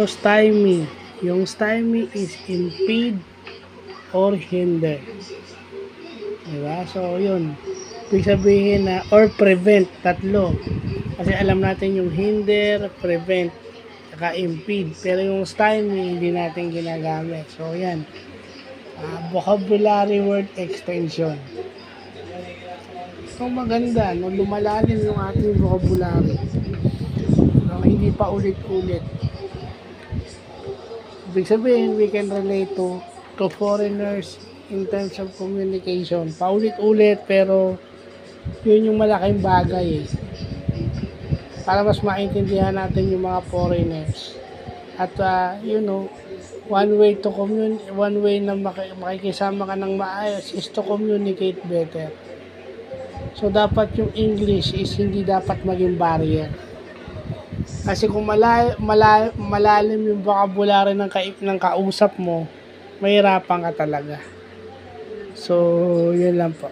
to stymie. Yung stymie is impede or hinder. Diba? So, yun. Ibig sabihin na, or prevent, tatlo. Kasi alam natin yung hinder, prevent, saka impede. Pero yung stymie, hindi natin ginagamit. So, yan. Vocabulary word extension. So, maganda, no? Lumalalim yung ating vocabulary. No? Hindi pa ulit-ulit. Ibig sabihin, we can relate to foreigners in terms of communication. Paulit-ulit, pero yun yung malaking bagay eh. Para mas maintindihan natin yung mga foreigners. At one way na makikisama ka ng maayos is to communicate better. So dapat yung English is hindi dapat maging barrier. Kasi kung malalim yung vocabulary ng kausap mo, mahirapan ka talaga. So, yun lang po.